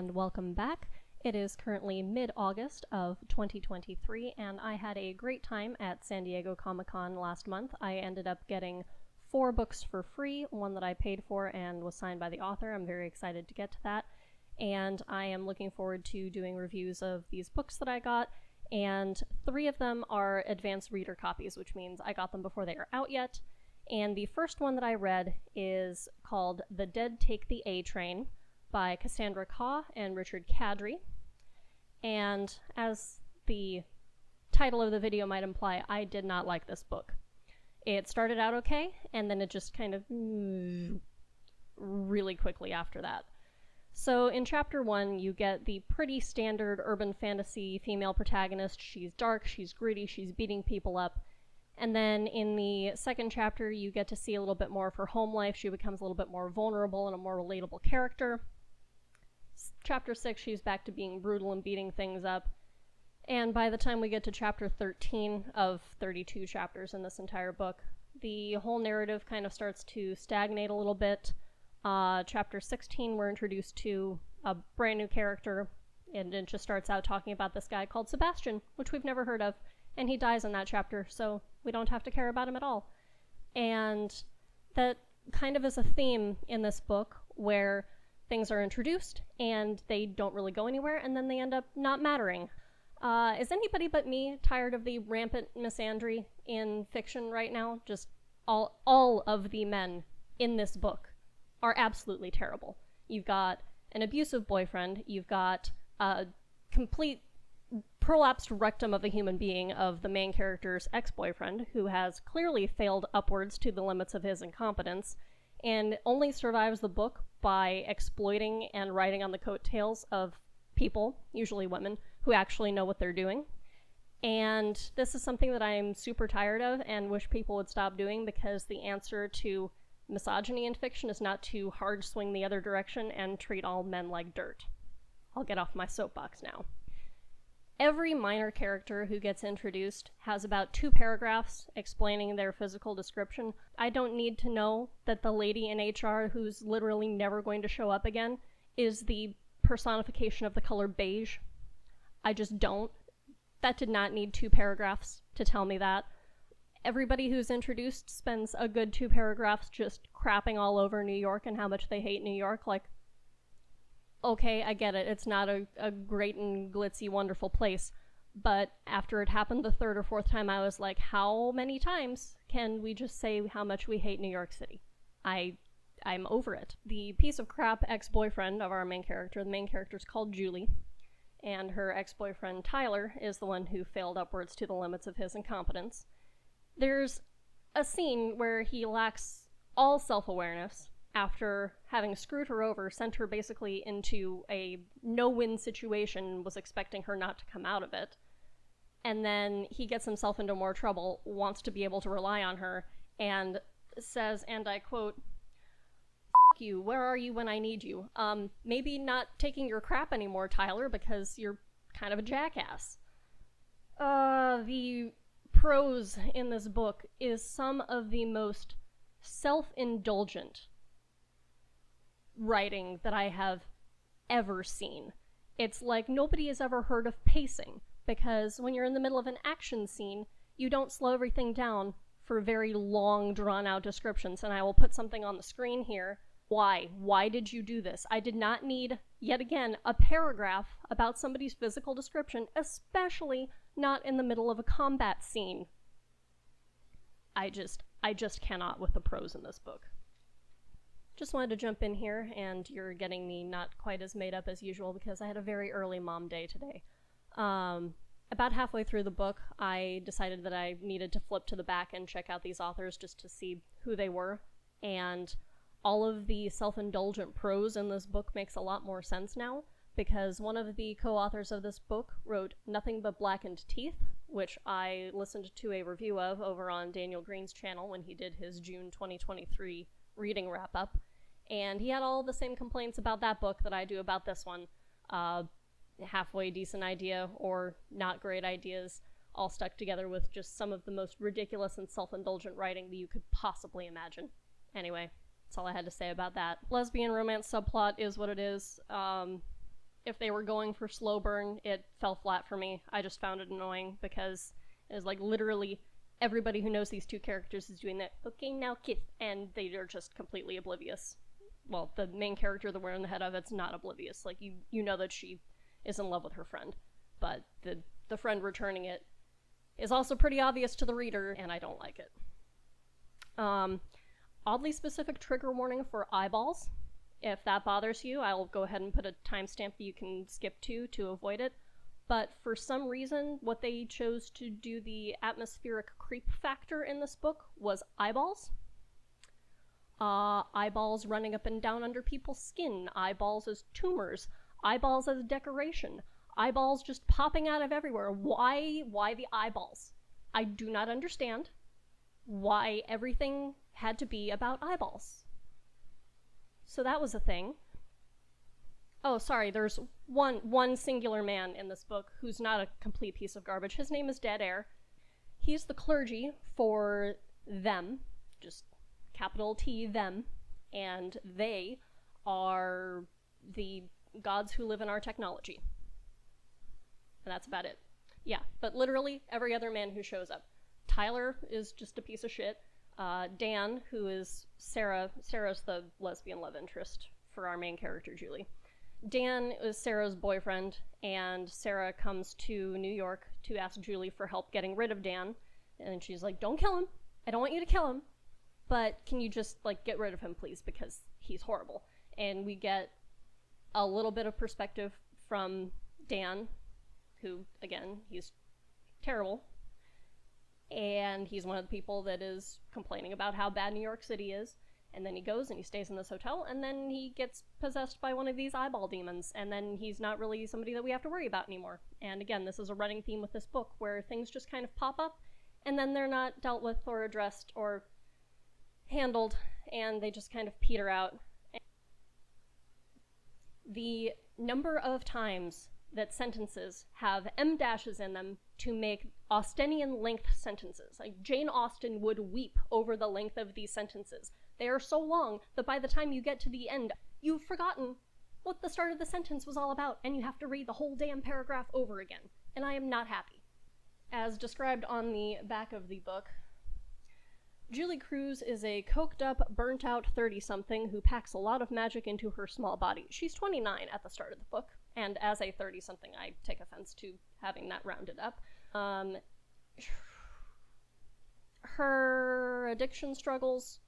and welcome back. It is currently mid-August of 2023, and I had a great time at San Diego Comic-Con last month. I ended up getting 4 books for free, one that I paid for and was signed by the author. I'm very excited to get to that, and I am looking forward to doing reviews of these books that I got, and 3 of them are advanced reader copies, which means I got them before they are out yet. And the first one that I read is called The Dead Take the A Train by Cassandra Khaw and Richard Kadrey. And as the title of the video might imply, I did not like this book. It started out okay, and then it just kind of really quickly after that. So in chapter 1, you get the pretty standard urban fantasy female protagonist. She's dark, she's gritty, she's beating people up. And then in the second chapter, you get to see a little bit more of her home life. She becomes a little bit more vulnerable and a more relatable character. Chapter 6, she's back to being brutal and beating things up. And by the time we get to chapter 13 of 32 chapters in this entire book, the whole narrative kind of starts to stagnate a little bit. Chapter 16, we're introduced to a brand new character, and it just starts out talking about this guy called Sebastian, which we've never heard of. And he dies in that chapter, so we don't have to care about him at all. And that kind of is a theme in this book, where things are introduced, and they don't really go anywhere, and then they end up not mattering. Is anybody but me tired of the rampant misandry in fiction right now? Just all of the men in this book are absolutely terrible. You've got an abusive boyfriend, you've got a complete prolapsed rectum of a human being of the main character's ex-boyfriend, who has clearly failed upwards to the limits of his incompetence, and only survives the book by exploiting and riding on the coattails of people, usually women, who actually know what they're doing. And this is something that I'm super tired of and wish people would stop doing, because the answer to misogyny in fiction is not to hard swing the other direction and treat all men like dirt. I'll get off my soapbox now. Every minor character who gets introduced has about 2 paragraphs explaining their physical description. I don't need to know that the lady in HR, who's literally never going to show up again, is the personification of the color beige. I just don't. That did not need 2 paragraphs to tell me that. Everybody who's introduced spends a good 2 paragraphs just crapping all over New York and how much they hate New York. Like, okay, I get it, it's not a great and glitzy, wonderful place, but after it happened the 3rd or 4th time, I was like, how many times can we just say how much we hate New York City? I'm over it. The piece of crap ex-boyfriend of our main character, the main character's called Julie, and her ex-boyfriend Tyler is the one who failed upwards to the limits of his incompetence. There's a scene where he lacks all self-awareness after having screwed her over, sent her basically into a no-win situation, was expecting her not to come out of it. And then he gets himself into more trouble, wants to be able to rely on her, and says, and I quote, "F*** you, where are you when I need you? Maybe not taking your crap anymore, Tyler, because you're kind of a jackass." The prose in this book is some of the most self-indulgent writing that I have ever seen. It's like nobody has ever heard of pacing, because when you're in the middle of an action scene, you don't slow everything down for very long, drawn-out descriptions, and I will put something on the screen here. Why? Why did you do this? I did not need, yet again, a paragraph about somebody's physical description, especially not in the middle of a combat scene. I just cannot with the prose in this book. Just wanted to jump in here, and you're getting me not quite as made up as usual because I had a very early mom day today. About halfway through the book, I decided that I needed to flip to the back and check out these authors just to see who they were, and all of the self-indulgent prose in this book makes a lot more sense now, because one of the co-authors of this book wrote Nothing But Blackened Teeth, which I listened to a review of over on Daniel Green's channel when he did his June 2023 reading wrap-up, and he had all the same complaints about that book that I do about this one. Halfway decent idea or not great ideas, all stuck together with just some of the most ridiculous and self-indulgent writing that you could possibly imagine. Anyway, that's all I had to say about that. Lesbian romance subplot is what it is. if they were going for slow burn, it fell flat for me. I just found it annoying because it was like literally everybody who knows these two characters is doing that, okay, now kiss, and they are just completely oblivious. Well, the main character that we're in the head of, it's not oblivious. Like, you know that she is in love with her friend, but the friend returning it is also pretty obvious to the reader, and I don't like it. Oddly specific trigger warning for eyeballs. If that bothers you, I'll go ahead and put a timestamp that you can skip to avoid it. But for some reason, what they chose to do the atmospheric creep factor in this book was eyeballs. Eyeballs running up and down under people's skin, eyeballs as tumors, eyeballs as decoration, eyeballs just popping out of everywhere. Why the eyeballs? I do not understand why everything had to be about eyeballs. So that was a thing. Oh, sorry, there's one singular man in this book who's not a complete piece of garbage. His name is Dead Air. He's the clergy for them, just capital T, them, and they are the gods who live in our technology. And that's about it. Yeah, but literally every other man who shows up. Tyler is just a piece of shit. Dan, who is Sarah's the lesbian love interest for our main character, Julie. Dan is Sarah's boyfriend, and Sarah comes to New York to ask Julie for help getting rid of Dan. And she's like, don't kill him. I don't want you to kill him. But can you just, like, get rid of him, please, because he's horrible. And we get a little bit of perspective from Dan, who, again, he's terrible. And he's one of the people that is complaining about how bad New York City is. And then he goes and he stays in this hotel, and then he gets possessed by one of these eyeball demons, and then he's not really somebody that we have to worry about anymore. And again, this is a running theme with this book, where things just kind of pop up, and then they're not dealt with or addressed or handled, and they just kind of peter out. The number of times that sentences have M dashes in them to make Austenian length sentences. Like, Jane Austen would weep over the length of these sentences. They are so long that by the time you get to the end, you've forgotten what the start of the sentence was all about, and you have to read the whole damn paragraph over again. And I am not happy. As described on the back of the book, Julie Cruz is a coked-up, burnt-out 30-something who packs a lot of magic into her small body. She's 29 at the start of the book, and as a 30-something, I take offense to having that rounded up. Her addiction struggles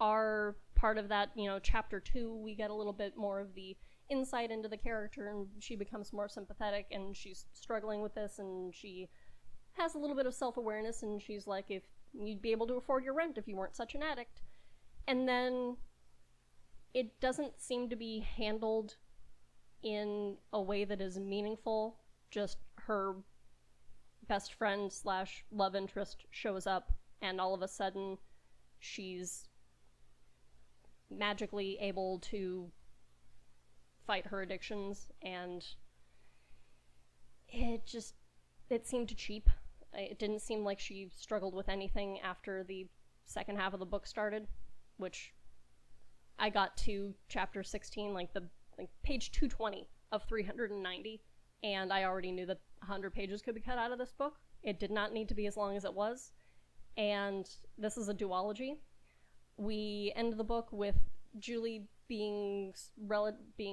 are part of that, chapter 2, we get a little bit more of the insight into the character, and she becomes more sympathetic, and she's struggling with this, and she has a little bit of self-awareness, and she's like, if you'd be able to afford your rent if you weren't such an addict. And then it doesn't seem to be handled in a way that is meaningful. Just her best friend / love interest shows up, and all of a sudden she's magically able to fight her addictions, and it seemed cheap. It didn't seem like she struggled with anything after the second half of the book started, which I got to chapter 16, like page 220 of 390, and I already knew that 100 pages could be cut out of this book. It did not need to be as long as it was, and this is a duology. We end the book with Julie being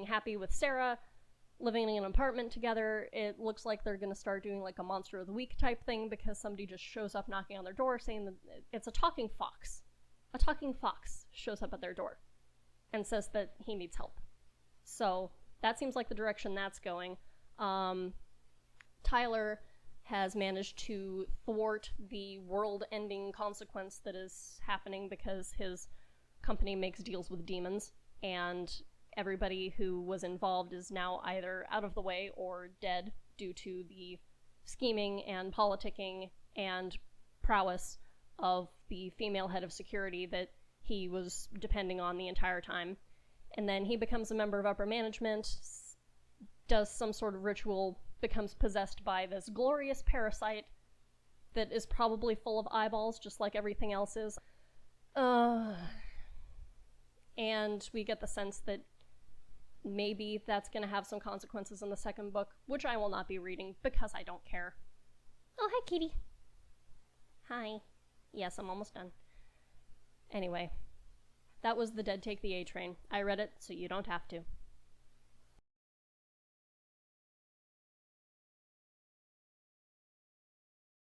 happy with Sarah, living in an apartment together. It looks like they're going to start doing like a Monster of the Week type thing, because somebody just shows up knocking on their door saying that it's a talking fox. A talking fox shows up at their door and says that he needs help. So that seems like the direction that's going. Tyler has managed to thwart the world-ending consequence that is happening because his company makes deals with demons, and everybody who was involved is now either out of the way or dead due to the scheming and politicking and prowess of the female head of security that he was depending on the entire time. And then he becomes a member of upper management, does some sort of ritual, becomes possessed by this glorious parasite that is probably full of eyeballs, just like everything else is. And we get the sense that maybe that's going to have some consequences in the second book, which I will not be reading because I don't care. Oh, hi, kitty. Hi. Yes, I'm almost done. Anyway, that was The Dead Take the A Train. I read it, so you don't have to.